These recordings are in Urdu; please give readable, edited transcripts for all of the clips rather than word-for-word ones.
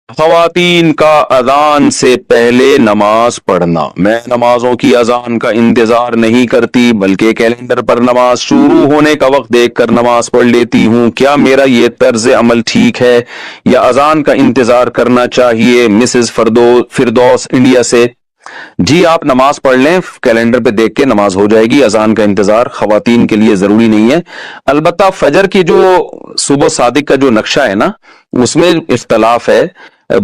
خواتین کا اذان سے پہلے نماز پڑھنا۔ میں نمازوں کی اذان کا انتظار نہیں کرتی بلکہ کیلنڈر پر نماز شروع ہونے کا وقت دیکھ کر نماز پڑھ لیتی ہوں۔ کیا میرا یہ طرز عمل ٹھیک ہے یا اذان کا انتظار کرنا چاہیے؟ مسز فردوس انڈیا سے۔ جی آپ نماز پڑھ لیں، کیلنڈر پہ دیکھ کے نماز ہو جائے گی۔ اذان کا انتظار خواتین کے لیے ضروری نہیں ہے۔ البتہ فجر کی جو صبح صادق کا جو نقشہ ہے نا، اس میں اختلاف ہے۔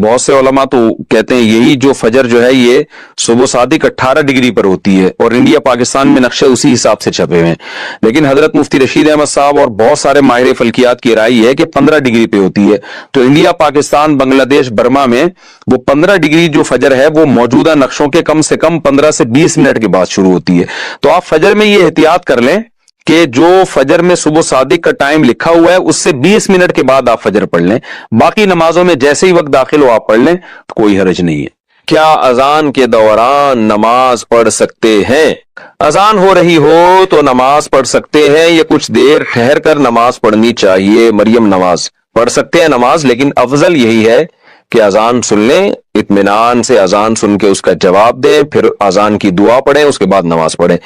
بہت سے علماء تو کہتے ہیں یہی جو فجر جو ہے یہ صبح صادق 18 ڈگری پر ہوتی ہے، اور انڈیا پاکستان میں نقشے اسی حساب سے چھپے ہوئے ہیں۔ لیکن حضرت مفتی رشید احمد صاحب اور بہت سارے ماہر فلکیات کی رائے ہے کہ 15 ڈگری پہ ہوتی ہے۔ تو انڈیا، پاکستان، بنگلہ دیش، برما میں وہ 15 ڈگری جو فجر ہے وہ موجودہ نقشوں کے کم سے کم 15 سے 20 منٹ کے بعد شروع ہوتی ہے۔ تو آپ فجر میں یہ احتیاط کر لیں کہ جو فجر میں صبح صادق کا ٹائم لکھا ہوا ہے اس سے 20 منٹ کے بعد آپ فجر پڑھ لیں۔ باقی نمازوں میں جیسے ہی وقت داخل ہو آپ پڑھ لیں، کوئی حرج نہیں ہے۔ کیا اذان کے دوران نماز پڑھ سکتے ہیں؟ اذان ہو رہی ہو تو نماز پڑھ سکتے ہیں یا کچھ دیر ٹھہر کر نماز پڑھنی چاہیے؟ مریم نواز۔ پڑھ سکتے ہیں نماز، لیکن افضل یہی ہے کہ اذان سن لیں، اطمینان سے اذان سن کے اس کا جواب دیں، پھر اذان کی دعا پڑھیں، اس کے بعد نماز پڑھیں۔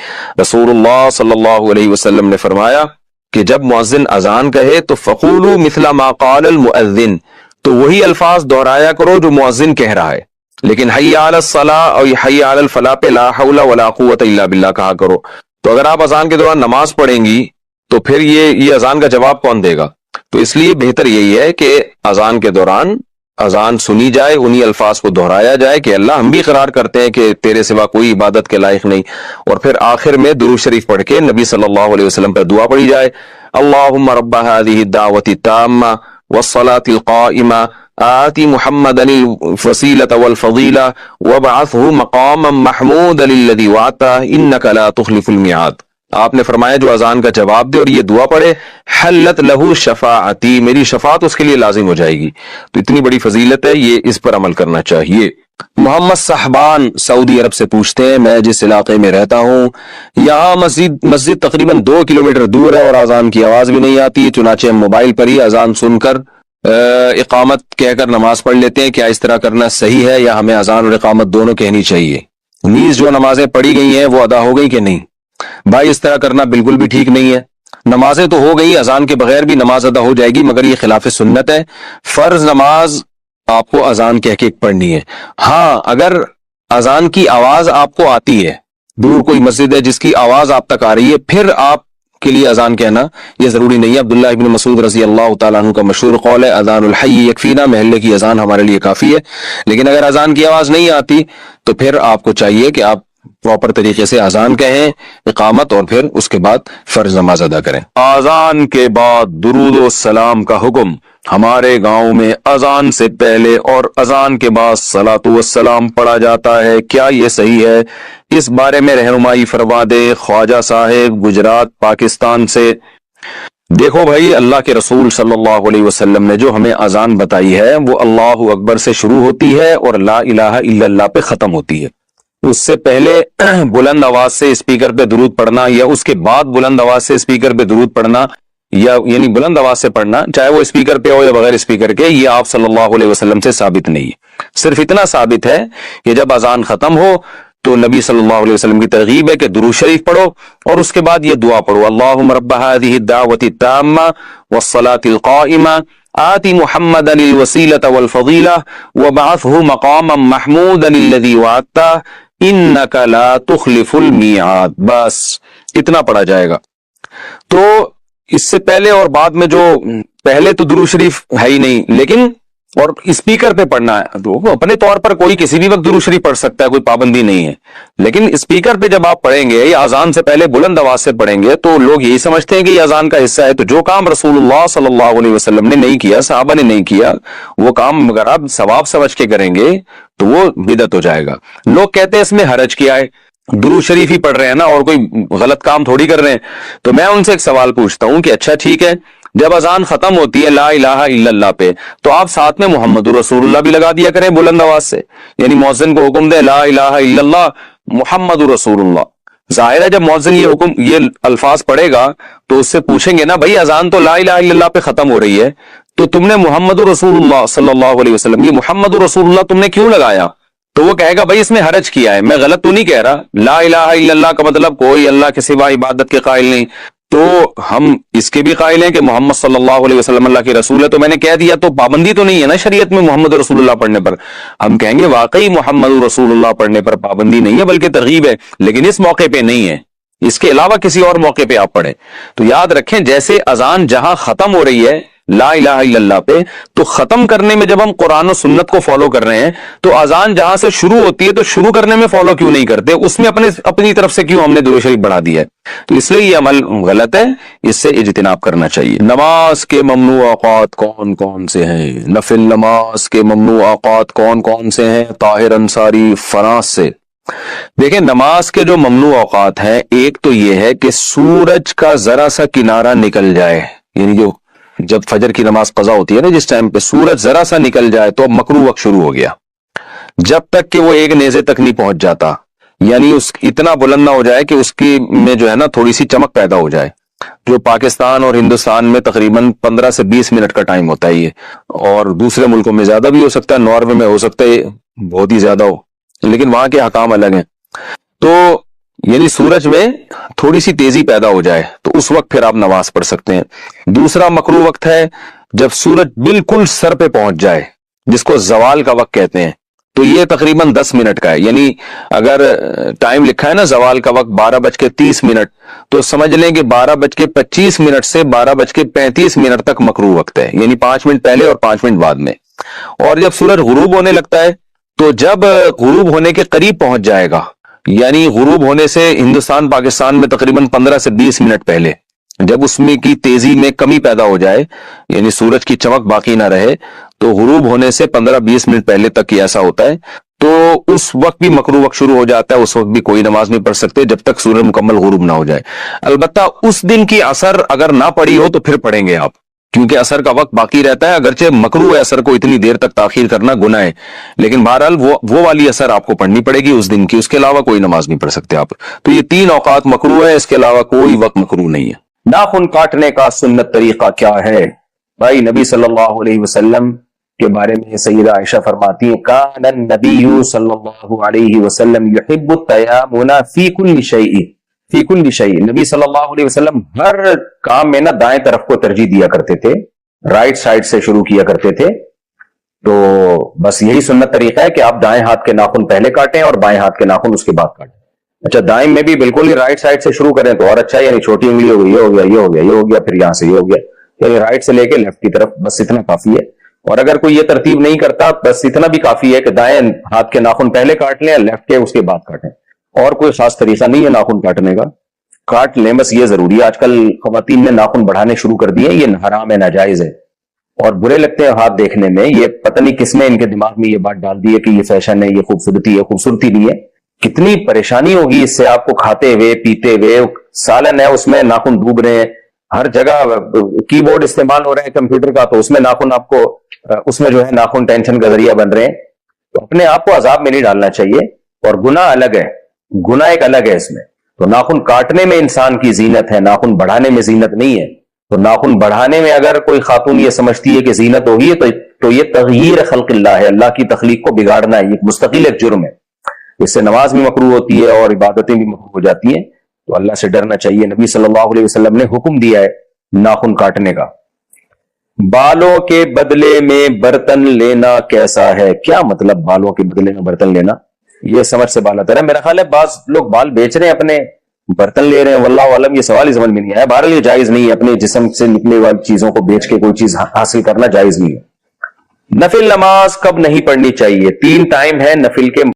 رسول اللہ صلی اللہ علیہ وسلم نے فرمایا کہ جب مؤذن اذان کہے تو فقولوا مثل ما قال المؤذن، تو وہی الفاظ دہرایا کرو جو مؤذن کہہ رہا ہے، لیکن حی علی الصلاۃ اور حی علی الفلاح پہ لا حول ولا قوت الا باللہ کہا کرو۔ تو اگر آپ اذان کے دوران نماز پڑھیں گی تو پھر یہ اذان کا جواب کون دے گا؟ تو اس لیے بہتر یہی ہے کہ اذان کے دوران اذان سنی جائے، انہی الفاظ کو دہرایا جائے کہ اللہ ہم بھی اقرار کرتے ہیں کہ تیرے سوا کوئی عبادت کے لائق نہیں، اور پھر آخر میں درود شریف پڑھ کے نبی صلی اللہ علیہ وسلم پر دعا پڑھی جائے۔ اللہم رب هذه الدعوة التامة والصلاة القائمة آت محمدا الوسیلة والفضیلہ وابعثه مقاما محمودا الذی وعدته انک لا تخلف الميعاد۔ آپ نے فرمایا جو اذان کا جواب دے اور یہ دعا پڑھے، حلت لہو شفاعتی، میری شفاعت اس کے لیے لازم ہو جائے گی۔ تو اتنی بڑی فضیلت ہے، یہ اس پر عمل کرنا چاہیے۔ محمد صاحبان سعودی عرب سے پوچھتے ہیں، میں جس علاقے میں رہتا ہوں یہاں مسجد تقریباً 2 کلومیٹر دور ہے اور اذان کی آواز بھی نہیں آتی، چنانچہ ہم موبائل پر ہی اذان سن کر اقامت کہہ کر نماز پڑھ لیتے ہیں۔ کیا اس طرح کرنا صحیح ہے یا ہمیں اذان اور اقامت دونوں کہنی چاہیے؟ نیز جو نمازیں پڑھی گئی ہیں وہ ادا ہو گئی کہ نہیں؟ بھائی اس طرح کرنا بالکل بھی ٹھیک نہیں ہے۔ نمازیں تو ہو گئی، اذان کے بغیر بھی نماز ادا ہو جائے گی، مگر یہ خلاف سنت ہے۔ فرض نماز آپ کو اذان کہہ کے پڑھنی ہے۔ ہاں اگر اذان کی آواز آپ کو آتی ہے، دور کوئی مسجد ہے جس کی آواز آپ تک آ رہی ہے، پھر آپ کے لیے اذان کہنا یہ ضروری نہیں ہے۔ عبداللہ ابن مسعود رضی اللہ تعالیٰ عنہ کا مشہور قول ہے، اذان الحی یکفینا، محلے کی اذان ہمارے لیے کافی ہے۔ لیکن اگر اذان کی آواز نہیں آتی تو پھر آپ کو چاہیے کہ آپ پراپر طریقے سے اذان کہیں، اقامت، اور پھر اس کے بعد فرض نماز ادا کریں۔ اذان کے بعد درود و سلام کا حکم۔ ہمارے گاؤں میں اذان سے پہلے اور اذان کے بعد صلاۃ و سلام پڑھا جاتا ہے، کیا یہ صحیح ہے؟ اس بارے میں رہنمائی فرما دے۔ خواجہ صاحب گجرات پاکستان سے۔ دیکھو بھائی، اللہ کے رسول صلی اللہ علیہ وسلم نے جو ہمیں اذان بتائی ہے وہ اللہ اکبر سے شروع ہوتی ہے اور لا الہ الا اللہ پہ ختم ہوتی ہے۔ اس سے پہلے بلند آواز سے اسپیکر پہ درود پڑھنا یا اس کے بعد بلند آواز سے اسپیکر پہ درود پڑھنا، یا یعنی بلند آواز سے پڑھنا چاہے وہ اسپیکر پہ ہو یا بغیر اسپیکر کے، یہ آپ صلی اللہ علیہ وسلم سے ثابت نہیں ہے۔ صرف اتنا ثابت ہے کہ جب اذان ختم ہو تو نبی صلی اللہ علیہ وسلم کی ترغیب ہے کہ درود شریف پڑھو اور اس کے بعد یہ دعا پڑھو، اللہم رب هذه الدعوة التامة والصلاة القائمة آت محمدا الوسیلة والفضیلہ وابعثه مقاما محمودا الذی وعدته انک لا تخلف المیعاد۔ بس اتنا پڑھا جائے گا۔ تو اس سے پہلے اور بعد میں جو پہلے تو درود شریف ہے ہی نہیں، لیکن اور اسپیکر پہ پڑھنا ہے تو اپنے طور پر کوئی کسی بھی وقت درود شریف پڑھ سکتا ہے، کوئی پابندی نہیں ہے، لیکن اسپیکر پہ جب آپ پڑھیں گے یا اذان سے پہلے بلند آواز سے پڑھیں گے تو لوگ یہی سمجھتے ہیں کہ یہ اذان کا حصہ ہے۔ تو جو کام رسول اللہ صلی اللہ علیہ وسلم نے نہیں کیا، صحابہ نے نہیں کیا، وہ کام اگر آپ ثواب سمجھ کے کریں گے تو وہ بدعت ہو جائے گا۔ لوگ کہتے ہیں اس میں حرج کیا ہے، درود شریف ہی پڑھ رہے ہیں نا اور کوئی غلط کام تھوڑی کر رہے ہیں۔ تو میں ان سے ایک سوال پوچھتا ہوں کہ اچھا ٹھیک ہے، جب اذان ختم ہوتی ہے لا الہ الا اللہ پہ تو آپ ساتھ میں محمد رسول اللہ بھی لگا دیا کریں بلند آواز سے، یعنی مؤذن کو حکم دے لا الہ الا اللہ محمد رسول اللہ۔ ظاہر ہے جب مؤذن یہ الفاظ پڑھے گا تو اس سے پوچھیں گے نا بھائی اذان تو لا الہ الا اللہ پہ ختم ہو رہی ہے، تو تم نے محمد رسول اللہ صلی اللہ علیہ وسلم، یہ محمد رسول اللہ تم نے کیوں لگایا؟ تو وہ کہے گا بھائی اس میں حرج کیا ہے، میں غلط تو نہیں کہہ رہا، لا الہ الا اللہ کا مطلب کوئی اللہ کے سوا عبادت کے قائل نہیں، تو ہم اس کے بھی قائل ہیں کہ محمد صلی اللہ علیہ وسلم اللہ کے رسول ہے، تو میں نے کہہ دیا تو پابندی تو نہیں ہے نا شریعت میں محمد رسول اللہ پڑھنے پر؟ ہم کہیں گے واقعی محمد رسول اللہ پڑھنے پر پابندی نہیں ہے بلکہ ترغیب ہے، لیکن اس موقع پہ نہیں ہے، اس کے علاوہ کسی اور موقع پہ آپ پڑھیں۔ تو یاد رکھیں جیسے اذان جہاں ختم ہو رہی ہے لا الہ الا اللہ پہ، تو ختم کرنے میں جب ہم قرآن و سنت کو فالو کر رہے ہیں تو اذان جہاں سے شروع ہوتی ہے تو شروع کرنے میں فالو کیوں نہیں کرتے؟ اس میں اپنی طرف سے کیوں ہم نے درود شریف بڑھا دیا ہے؟ تو اس لیے یہ عمل غلط ہے، اس سے اجتناب کرنا چاہیے۔ نماز کے ممنوع اوقات کون کون سے ہیں؟ نفل نماز کے ممنوع اوقات کون کون سے ہیں؟ طاہر انصاری فرانس سے۔ دیکھیں نماز کے جو ممنوع اوقات ہیں، ایک تو یہ ہے کہ سورج کا ذرا سا کنارہ نکل جائے، یعنی جو جب فجر کی نماز قضا ہوتی ہے نا جس ٹائم پہ سورج ذرا سا نکل جائے تو اب مکروہ وقت شروع ہو گیا، جب تک کہ وہ ایک نیزے تک نہیں پہنچ جاتا، یعنی اس اتنا بلند نہ ہو جائے کہ اس کی میں جو ہے نا تھوڑی سی چمک پیدا ہو جائے، جو پاکستان اور ہندوستان میں تقریباً 15 سے 20 منٹ کا ٹائم ہوتا ہے یہ، اور دوسرے ملکوں میں زیادہ بھی ہو سکتا ہے، ناروے میں ہو سکتا ہے بہت ہی زیادہ ہو، لیکن وہاں کے حکام الگ ہیں۔ تو یعنی سورج میں تھوڑی سی تیزی پیدا ہو جائے تو اس وقت پھر آپ نماز پڑھ سکتے ہیں۔ دوسرا مکروہ وقت ہے جب سورج بالکل سر پہ پہنچ جائے، جس کو زوال کا وقت کہتے ہیں، تو یہ تقریباً 10 منٹ کا ہے، یعنی اگر ٹائم لکھا ہے نا زوال کا وقت 12:30 تو سمجھ لیں کہ 12:25 سے 12:35 تک مکروہ وقت ہے، یعنی 5 منٹ پہلے اور 5 منٹ بعد میں۔ اور جب سورج غروب ہونے لگتا ہے تو جب غروب ہونے کے قریب پہنچ جائے گا، یعنی غروب ہونے سے ہندوستان پاکستان میں تقریباً 15 سے 20 منٹ پہلے، جب اس میں کی تیزی میں کمی پیدا ہو جائے، یعنی سورج کی چمک باقی نہ رہے، تو غروب ہونے سے 15-20 منٹ پہلے تک یہ ایسا ہوتا ہے، تو اس وقت بھی مکروہ وقت شروع ہو جاتا ہے، اس وقت بھی کوئی نماز نہیں پڑھ سکتے جب تک سورج مکمل غروب نہ ہو جائے۔ البتہ اس دن کی عصر اگر نہ پڑی ہو تو پھر پڑھیں گے آپ، کیونکہ عصر کا وقت باقی رہتا ہے، اگرچہ مکروہ ہے عصر کو اتنی دیر تک تاخیر کرنا گناہ ہے، لیکن بہرحال وہ والی عصر آپ کو پڑھنی پڑے گی اس دن کی، اس کے علاوہ کوئی نماز نہیں پڑھ سکتے آپ۔ تو یہ 3 اوقات مکروہ ہے، اس کے علاوہ کوئی وقت مکروہ نہیں ہے۔ ناخن کاٹنے کا سنت طریقہ کیا ہے؟ بھائی نبی صلی اللہ علیہ وسلم کے بارے میں سیدہ عائشہ فرماتی ہیں کان النبی صلی اللہ علیہ وسلم یحب التیامن فی کل شیء، نبی صلی اللہ علیہ وسلم ہر کام میں نا دائیں طرف کو ترجیح دیا کرتے تھے، رائٹ سائڈ سے شروع کیا کرتے تھے۔ تو بس یہی سنت طریقہ ہے کہ آپ دائیں ہاتھ کے ناخن پہلے کاٹیں اور بائیں ہاتھ کے ناخن اس کے بعد کاٹیں۔ اچھا دائیں میں بھی بالکل ہی رائٹ سائڈ سے شروع کریں تو اور اچھا، یعنی چھوٹی انگلی ہو گئی، یہ ہو گیا، یہ ہو گیا، یہ ہو گیا، پھر یہاں سے یہ ہو گیا، یعنی رائٹ سے لے کے لیفٹ کی طرف، بس اتنا کافی ہے۔ اور اگر کوئی یہ ترتیب نہیں کرتا بس اتنا بھی کافی ہے کہ دائیں ہاتھ کے ناخن پہلے کاٹ لیں، لیفٹ کے اس کے بعد کاٹیں، اور کوئی خاص طریقہ نہیں ہے ناخن کاٹنے کا، کاٹ لیں بس یہ ضروری ہے۔ آج کل خواتین نے ناخن بڑھانے شروع کر دیے، یہ حرام ہے، ناجائز ہے، اور برے لگتے ہیں ہاتھ دیکھنے میں۔ یہ پتہ نہیں کس نے ان کے دماغ میں یہ بات ڈال دی ہے کہ یہ فیشن ہے، یہ خوبصورتی ہے، خوبصورتی نہیں ہے۔ کتنی پریشانی ہوگی اس سے آپ کو، کھاتے ہوئے پیتے ہوئے، سالن ہے اس میں ناخن ڈوب رہے ہیں، ہر جگہ کی بورڈ استعمال ہو رہے ہیں کمپیوٹر کا، تو اس میں ناخن آپ کو، اس میں جو ہے ناخن ٹینشن کا ذریعہ بن رہے ہیں۔ تو اپنے آپ کو عذاب میں نہیں ڈالنا چاہیے، اور گناہ الگ ہے، گناہ ایک الگ ہے اس میں۔ تو ناخن کاٹنے میں انسان کی زینت ہے، ناخن بڑھانے میں زینت نہیں ہے۔ تو ناخن بڑھانے میں اگر کوئی خاتون یہ سمجھتی ہے کہ زینت ہوگی تو یہ تغییر خلق اللہ ہے، اللہ کی تخلیق کو بگاڑنا ہے، یہ مستقل ایک جرم ہے۔ اس سے نماز بھی مکروہ ہوتی ہے اور عبادتیں بھی مکروہ ہو جاتی ہیں، تو اللہ سے ڈرنا چاہیے۔ نبی صلی اللہ علیہ وسلم نے حکم دیا ہے ناخن کاٹنے کا۔ بالوں کے بدلے میں برتن لینا کیسا ہے؟ کیا مطلب بالوں کے بدلے میں برتن لینا؟ یہ سمجھ سے بالا تر ہے، میرا خیال ہے بعض لوگ بال بیچ رہے ہیں، اپنے برتن لے رہے ہیں، واللہ عالم یہ سوال ہی سمجھ میں نہیں آیا۔ بہرحال یہ جائز نہیں ہے، اپنے جسم سے نکلنے والی چیزوں کو بیچ کے کوئی چیز حاصل کرنا جائز نہیں ہے۔ نفل نماز کب نہیں پڑھنی چاہیے؟ 3 ٹائم ہے نفل کے